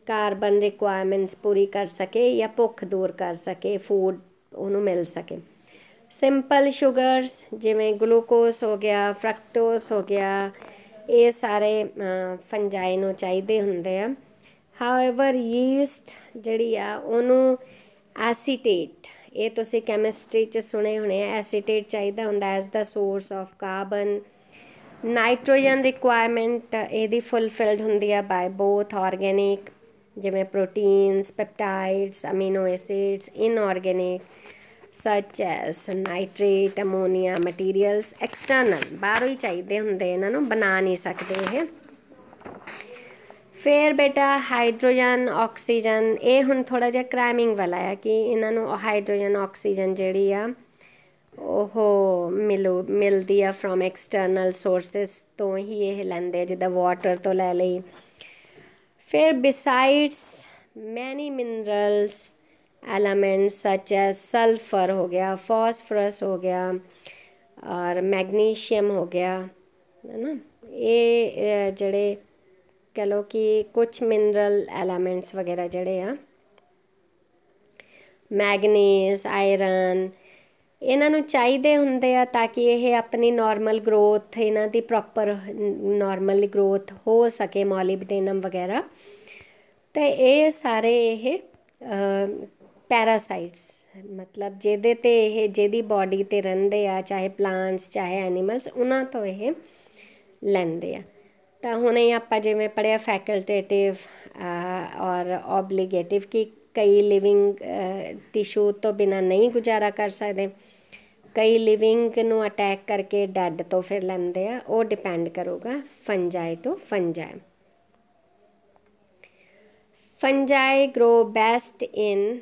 ਕਾਰਬਨ ਰਿਕੁਆਇਰਮੈਂਟਸ ਪੂਰੀ ਕਰ ਸਕੇ ਜਾਂ ਭੁੱਖ ਦੂਰ ਕਰ ਸਕੇ, ਫੂਡ ਉਹਨੂੰ ਮਿਲ ਸਕੇ। ਸਿੰਪਲ ਸ਼ੂਗਰਸ ਜਿਵੇਂ ਗਲੂਕੋਸ ਹੋ ਗਿਆ, ਫਰਕਟੋਸ ਹੋ ਗਿਆ, ਇਹ ਸਾਰੇ ਫੰਜਾਈ ਨੂੰ ਚਾਹੀਦੇ ਹੁੰਦੇ ਆ। ਹਾਊਐਵਰ ਯੀਸਟ ਜਿਹੜੀ ਆ ਉਹਨੂੰ ਐਸੀਟੇਟ, ਇਹ ਤੁਸੀਂ ਕੈਮਿਸਟਰੀ 'ਚ ਸੁਣੇ ਹੋਣੇ ਆ, ਐਸੀਟੇਟ ਚਾਹੀਦਾ ਹੁੰਦਾ as the source of carbon. Nitrogen requirement ਇਹਦੀ ਫੁੱਲਫਿਲਡ ਹੁੰਦੀ ਆ ਬਾਏ ਬੋਥ ਆਰਗੈਨਿਕ ਜਿਵੇਂ proteins, peptides, amino acids, inorganic such as nitrate, ammonia materials external, ਬਾਹਰੋਂ ਹੀ ਚਾਹੀਦੇ ਹੁੰਦੇ, ਇਹਨਾਂ ਨੂੰ ਬਣਾ ਨਹੀਂ ਸਕਦੇ ਇਹ। ਫਿਰ ਬੇਟਾ ਹਾਈਡਰੋਜਨ, ਆਕਸੀਜਨ, ਇਹ ਹੁਣ ਥੋੜ੍ਹਾ ਜਿਹਾ ਕ੍ਰਾਈਮਿੰਗ ਵਾਲਾ ਆ ਕਿ ਇਹਨਾਂ ਨੂੰ ਹਾਈਡਰੋਜਨ, ਆਕਸੀਜਨ ਜਿਹੜੀ ਆ ਉਹ ਮਿਲਦੀ ਆ ਫਰੋਮ ਐਕਸਟਰਨਲ ਸੋਰਸਿਸ ਤੋਂ ਹੀ ਇਹ ਲੈਂਦੇ, ਜਿੱਦਾਂ ਵਾਟਰ ਤੋਂ ਲੈ ਲਈ। ਫਿਰ besides many minerals elements such as sulphur हो गया, फॉस्फोरस हो गया और मैग्नीशियम हो गया, है ना। ये जड़े कह लो कि कुछ मिनरल एलिमेंट्स वगैरह जड़े आ, मैगनीस, आयरन, इन्हों चाहिए होंगे आ ताकि ये अपनी नॉर्मल ग्रोथ, इन्हों की प्रॉपर नॉर्मल ग्रोथ हो सके, मॉलिब्डेनम वगैरह। तो ये सारे ये पैरासाइट्स मतलब जिहदे ते ये जिहदी बॉडी ते रहिंदे आ, चाहे प्लांट्स चाहे एनीमल्स, उन्हां तो ये लैंदे आ। तो हुणे आपां जिवें पढ़िया फैकल्टेटिव और ऑबलीगेटिव कि कई लिविंग टिशू तो बिना नहीं गुजारा कर सकते, कई लिविंग नूं अटैक करके डैड तो फिर लैंदे आ, वो डिपेंड करूगा fungi to fungi. Fungi grow best in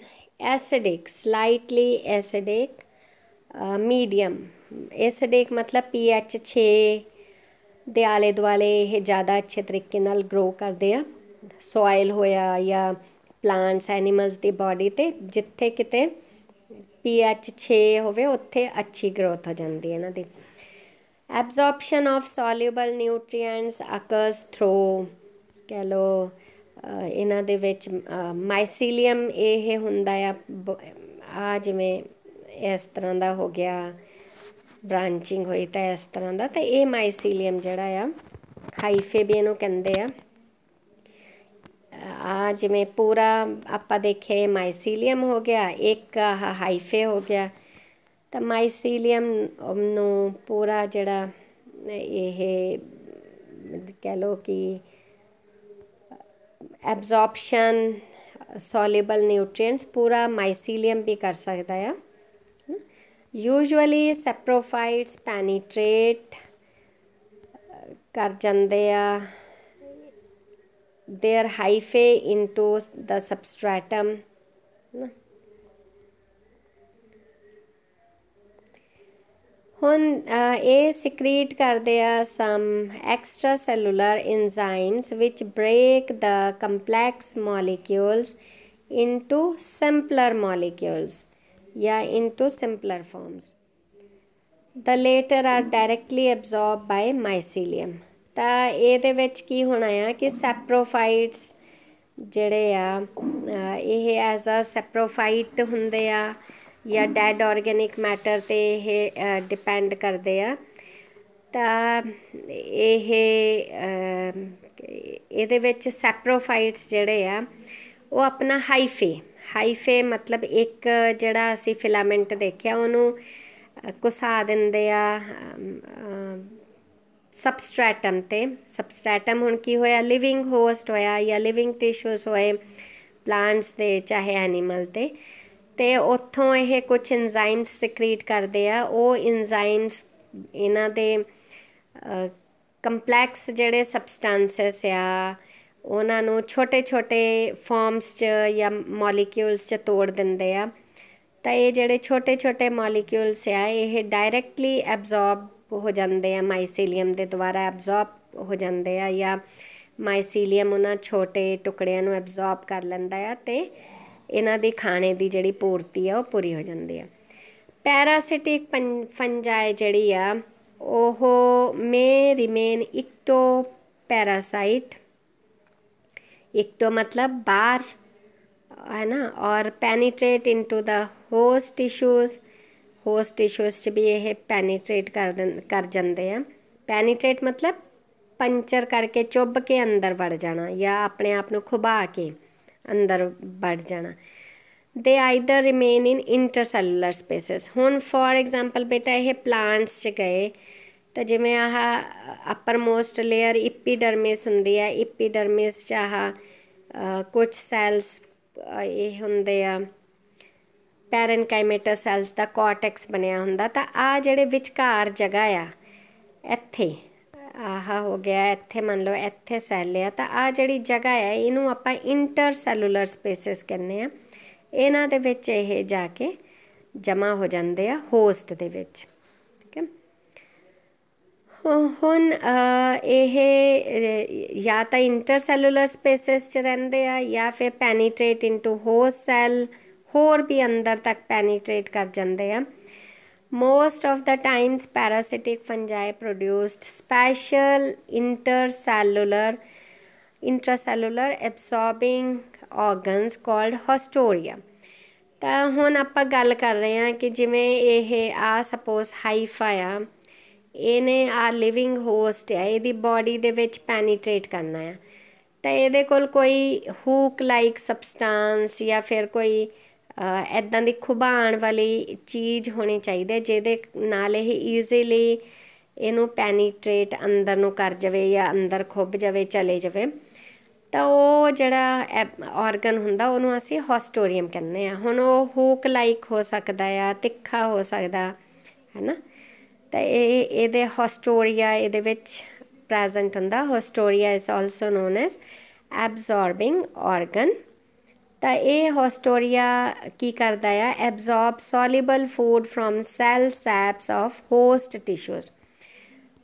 acidic, slightly acidic medium. Acidic मतलब pH 6 ਦੇ ਆਲੇ ਦੁਆਲੇ ਇਹ ज़्यादा अच्छे तरीके नाल ग्रो करते हैं, सॉइल होया या प्लांट्स एनीमल्स की बॉडी ते जिथे किते pH 6 ਹੋਵੇ ਉੱਥੇ ਅੱਛੀ ਗਰੋਥ ਹੋ ਜਾਂਦੀ ਹੈ ਇਹਨਾਂ ਦੀ। Absorption of soluble nutrients occurs through ਕਹਿ ਲਓ ਇਹਨਾਂ ਦੇ ਵਿੱਚ ਮਾਈਸੀਲੀਅਮ ਇਹ ਹੁੰਦਾ ਆ ਜਿਵੇਂ ਇਸ ਤਰ੍ਹਾਂ ਦਾ ਹੋ ਗਿਆ ਬ੍ਰਾਂਚਿੰਗ ਹੋਈ ਤਾਂ ਇਸ ਤਰ੍ਹਾਂ ਦਾ, ਤਾਂ ਇਹ ਮਾਈਸੀਲੀਅਮ ਜਿਹੜਾ ਆ ਹਾਈਫੇ ਵੀ ਇਹਨੂੰ ਕਹਿੰਦੇ ਆ ਜਿਵੇਂ ਪੂਰਾ ਆਪਾਂ ਦੇਖਿਆ ਮਾਈਸੀਲੀਅਮ ਹੋ ਗਿਆ, ਇੱਕ ਹਾਈਫੇ ਹੋ ਗਿਆ। ਤਾਂ ਮਾਈਸੀਲੀਅਮ ਨੂੰ ਪੂਰਾ ਜਿਹੜਾ ਇਹ ਕਹਿ ਲਓ ਕਿ ਐਬਜ਼ੋਰਪਸ਼ਨ ਸੋਲਿਊਬਲ ਨਿਊਟਰੀਐਂਟਸ ਪੂਰਾ ਮਾਈਸੀਲੀਅਮ ਵੀ ਕਰ ਸਕਦਾ ਆ। ਯੂਜੂਅਲੀ ਸੈਪਰੋਫਾਈਟਸ ਪੈਨੀਟ੍ਰੇਟ ਕਰ ਜਾਂਦੇ ਆ their hyphae into the substratum। ਹੁਣ ਇਹ ਸਿਕਰੀਟ ਕਰਦੇ ਆ some extracellular enzymes which break the complex molecules into simpler molecules या into simpler forms। The later are directly absorbed by mycelium। ਤਾਂ ਇਹਦੇ ਵਿੱਚ ਕੀ ਹੋਣਾ ਆ ਕਿ ਸੈਪਰੋਫਾਈਟਸ ਜਿਹੜੇ ਆ ਇਹ ਐਜ਼ ਅ ਸੈਪਰੋਫਾਈਟ ਹੁੰਦੇ ਆ ਜਾਂ ਡੈਡ ਆਰਗੈਨਿਕ ਮੈਟਰ 'ਤੇ ਇਹ ਡਿਪੈਂਡ ਕਰਦੇ ਆ। ਤਾਂ ਇਹਦੇ ਵਿੱਚ ਸੈਪਰੋਫਾਈਟਸ ਜਿਹੜੇ ਆ ਉਹ ਆਪਣਾ ਹਾਈਫੇ ਮਤਲਬ ਇੱਕ ਜਿਹੜਾ ਅਸੀਂ ਫਿਲਾਮੈਂਟ ਦੇਖਿਆ ਉਹਨੂੰ ਘੁਸਾ ਦਿੰਦੇ ਆ ਸਬਸਟ੍ਰੈਟਮ 'ਤੇ। ਸਬਸਟ੍ਰੈਟਮ ਹੁਣ ਕੀ ਹੋਇਆ, ਲਿਵਿੰਗ ਹੋਸਟ ਹੋਇਆ ਜਾਂ ਲਿਵਿੰਗ ਟਿਸ਼ੂਜ਼ ਹੋਏ ਪਲਾਂਟਸ ਦੇ ਚਾਹੇ ਐਨੀਮਲ 'ਤੇ, ਅਤੇ ਉੱਥੋਂ ਇਹ ਕੁਛ ਇੰਜ਼ਾਈਮਸ ਸਿਕਰੀਟ ਕਰਦੇ ਆ। ਉਹ ਇੰਜ਼ਾਈਮਸ ਇਹਨਾਂ ਦੇ ਕੰਪਲੈਕਸ ਜਿਹੜੇ ਸਬਸਟੈਂਸਸ ਆ ਉਹਨਾਂ ਨੂੰ ਛੋਟੇ ਛੋਟੇ ਫੋਰਮਸ 'ਚ ਜਾਂ ਮੋਲੀਕਿਊਲਸ 'ਚ ਤੋੜ ਦਿੰਦੇ ਆ। ਤਾਂ ਇਹ ਜਿਹੜੇ ਛੋਟੇ ਛੋਟੇ ਮੋਲੀਕਿਊਲਸ ਆ ਇਹ ਡਾਇਰੈਕਟਲੀ ਐਬਜ਼ੋਰਬ ਹੋ ਜਾਂਦੇ ਆ, ਮਾਈਸੀਲੀਅਮ ਦੇ ਦੁਆਰਾ ਐਬਜ਼ੋਰਬ ਹੋ ਜਾਂਦੇ ਆ ਜਾਂ ਮਾਈਸੀਲੀਅਮ ਉਹਨਾਂ ਛੋਟੇ ਟੁਕੜਿਆਂ ਨੂੰ ਐਬਜ਼ੋਰਬ ਕਰ ਲੈਂਦਾ ਆ ਅਤੇ ਇਹਨਾਂ ਦੀ ਖਾਣੇ ਦੀ ਜਿਹੜੀ ਪੂਰਤੀ ਆ ਉਹ ਪੂਰੀ ਹੋ ਜਾਂਦੀ ਆ। ਪੈਰਾਸਿਟਿਕ ਫੰਜਾਈ ਜਿਹੜੀ ਆ ਉਹ ਮੇ ਰਿਮੇਨ ਇਕਟੋ ਪੈਰਾਸਾਈਟ, ਇਕਟੋ ਮਤਲਬ ਬਾਹਰ ਹੈ ਨਾ, or penetrate into the host tissues. Host tissues 'ਚ ਵੀ ਇਹ ਪੈਨੀਟ੍ਰੇਟ ਕਰ ਜਾਂਦੇ ਆ। ਪੈਨੀਟ੍ਰੇਟ ਮਤਲਬ ਪੰਚਰ ਕਰਕੇ ਚੁੱਭ ਕੇ ਅੰਦਰ ਵੜ ਜਾਣਾ ਜਾਂ ਆਪਣੇ ਆਪ ਨੂੰ ਖੁਬਾ ਕੇ ਅੰਦਰ ਵੜ ਜਾਣਾ। ਦੇ ਆਈਦਰ ਰਿਮੇਨ ਇਨ ਇੰਟਰਸੈਲੂਲਰ ਸਪੇਸਿਸ। ਹੁਣ ਫੋਰ ਐਗਜ਼ਾਮਪਲ ਬੇਟਾ ਇਹ ਪਲਾਂਟਸ 'ਚ ਗਏ ਤਾਂ ਜਿਵੇਂ ਆਹ ਅੱਪਰ ਮੋਸਟ ਲੇਅਰ ਇਪੀਡਰਮਿਸ ਹੁੰਦੀ ਹੈ, ਇਪੀਡਰਮਿਸ 'ਚ ਕੁਛ ਸੈਲਸ ਇਹ ਹੁੰਦੇ ਆ ਪੈਰਨਕਾਈਮੇਟਸ ਸੈਲਸ ਦਾ ਕੋਰਟੈਕਸ ਬਣਿਆ ਹੁੰਦਾ। ਤਾਂ ਆਹ ਜਿਹੜੇ ਵਿਚਕਾਰ ਜਗ੍ਹਾ ਆ ਇੱਥੇ ਆਹ ਹੋ ਗਿਆ, ਇੱਥੇ ਮੰਨ ਲਓ ਇੱਥੇ ਸੈੱਲ ਆ, ਤਾਂ ਆਹ ਜਿਹੜੀ ਜਗ੍ਹਾ ਆ ਇਹਨੂੰ ਆਪਾਂ ਇੰਟਰਸੈਲੂਲਰ ਸਪੇਸਿਸ ਕਹਿੰਦੇ ਆ। ਇਹਨਾਂ ਦੇ ਵਿੱਚ ਇਹ ਜਾ ਕੇ ਜਮ੍ਹਾਂ ਹੋ ਜਾਂਦੇ ਆ ਹੋਸਟ ਦੇ ਵਿੱਚ, ਠੀਕ ਹੈ। ਹੁਣ ਇਹ ਜਾਂ ਤਾਂ ਇੰਟਰਸੈਲੂਲਰ ਸਪੇਸਿਸ 'ਚ ਰਹਿੰਦੇ ਆ ਜਾਂ ਫਿਰ ਪੈਨੀਟ੍ਰੇਟ ਇਨਟੂ ਹੋਸਟ ਸੈੱਲ, ਹੋਰ ਵੀ ਅੰਦਰ ਤੱਕ ਪੈਨੀਟ੍ਰੇਟ ਕਰ ਜਾਂਦੇ ਆ। Most of the times parasitic fungi produced special intracellular absorbing organs called haustoria। ਤਾਂ ਹੁਣ ਆਪਾਂ ਗੱਲ ਕਰ ਰਹੇ ਹਾਂ ਕਿ ਜਿਵੇਂ ਇਹ ਸਪੋਜ਼ ਹਾਈਫਾ ਆ, ਇਹਨੇ ਲਿਵਿੰਗ ਹੋਸਟ ਆ, ਇਹਦੀ ਬੋਡੀ ਦੇ ਵਿੱਚ ਪੈਨੀਟ੍ਰੇਟ ਕਰਨਾ ਆ, ਤਾਂ ਇਹਦੇ ਕੋਲ ਕੋਈ ਹੂਕ ਲਾਈਕ ਸਬਸਟੈਂਸ ਜਾਂ ਫਿਰ ਕੋਈ ਇੱਦਾਂ ਦੀ ਖੁਬਾਣ ਵਾਲੀ ਚੀਜ਼ ਹੋਣੀ ਚਾਹੀਦੀ ਹੈ ਜਿਹਦੇ ਨਾਲ ਇਹ ਈਜ਼ੀਲੀ ਇਹਨੂੰ ਪੈਨੀਟ੍ਰੇਟ ਅੰਦਰ ਨੂੰ ਕਰ ਜਾਵੇ ਜਾਂ ਅੰਦਰ ਖੁੱਭ ਜਾਵੇ, ਚਲੇ ਜਾਵੇ। ਤਾਂ ਉਹ ਜਿਹੜਾ ਔਰਗਨ ਹੁੰਦਾ ਉਹਨੂੰ ਅਸੀਂ ਹੌਸਟੋਰੀਅਮ ਕਹਿੰਦੇ ਹਾਂ। ਹੁਣ ਉਹ ਹੂਕ ਲਾਈਕ ਹੋ ਸਕਦਾ ਆ, ਤਿੱਖਾ ਹੋ ਸਕਦਾ ਹੈ ਨਾ, ਤਾਂ ਇਹਦੇ ਹੌਸਟੋਰੀਆ ਇਹਦੇ ਵਿੱਚ ਪ੍ਰੈਜ਼ੈਂਟ ਹੁੰਦਾ। Haustoria is also known as absorbing organ. ਤਾਂ ਇਹ ਹੌਸਟੋਰੀਆ ਕੀ ਕਰਦਾ ਆ, absorb soluble food from cell saps of host tissues.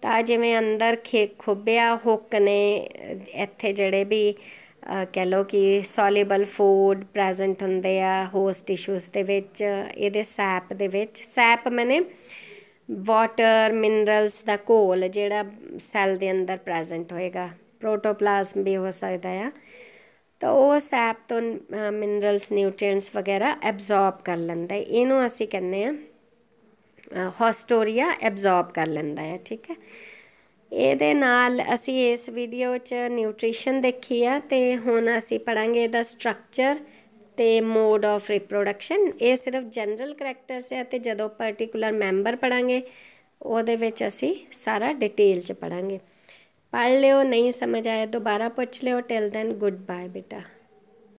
ਤਾਂ ਜਿਵੇਂ ਅੰਦਰ ਖੁੱਬਿਆ ਹੁੱਕ ਨੇ ਇੱਥੇ ਜਿਹੜੇ ਵੀ कह लो कि सॉल्यूबल फूड प्रेजेंट ਹੁੰਦੇ ਆ ਹੋਸਟ ਟਿਸ਼ੂਜ਼ ਦੇ ਵਿੱਚ, ਇਹਦੇ ਸੈਪ ਦੇ ਵਿੱਚ। ਸੈਪ ਮੈਨੇ ਵਾਟਰ ਮਿਨਰਲਸ ਦਾ ਘੋਲ ਜਿਹੜਾ ਸੈੱਲ ਦੇ ਅੰਦਰ ਪ੍ਰੈਜ਼ੈਂਟ ਹੋਏਗਾ। ਪ੍ਰੋਟੋਪਲਾਜ਼ਮ ਵੀ ਹੋ ਸਕਦਾ ਆ, ਤਾਂ ਉਹ ਸੈਪ ਤੋਂ ਮਿਨਰਲਸ ਨਿਊਟ੍ਰੀਐਂਟਸ ਵਗੈਰਾ ਐਬਜ਼ੌਰਬ ਕਰ ਲੈਂਦਾ। ਇਹਨੂੰ ਅਸੀਂ ਕਹਿੰਦੇ ਹਾਂ ਹੌਸਟੋਰੀਆ ਐਬਜ਼ੌਰਬ ਕਰ ਲੈਂਦਾ ਹੈ। ਠੀਕ ਹੈ, ਇਹਦੇ ਨਾਲ ਅਸੀਂ ਇਸ ਵੀਡੀਓ 'ਚ ਨਿਊਟ੍ਰੀਸ਼ਨ ਦੇਖੀ ਆ, ਅਤੇ ਹੁਣ ਅਸੀਂ ਪੜ੍ਹਾਂਗੇ ਇਹਦਾ ਸਟਰਕਚਰ ਅਤੇ ਮੋਡ ਆਫ ਰਿਪਰੋਡਕਸ਼ਨ। ਇਹ ਸਿਰਫ ਜਨਰਲ ਕਰੈਕਟਰਸ ਹੈ, ਅਤੇ ਜਦੋਂ ਪਰਟੀਕੂਲਰ ਮੈਂਬਰ ਪੜ੍ਹਾਂਗੇ ਉਹਦੇ ਵਿੱਚ ਅਸੀਂ ਸਾਰਾ ਡਿਟੇਲ 'ਚ ਪੜ੍ਹਾਂਗੇ। ਪੜ੍ਹ ਲਿਓ, ਨਹੀਂ ਸਮਝ ਆਇਆ ਦੁਬਾਰਾ ਪੁੱਛ ਲਿਓ। ਟਿਲ ਦੈਨ ਗੁੱਡ ਬਾਏ ਬੇਟਾ।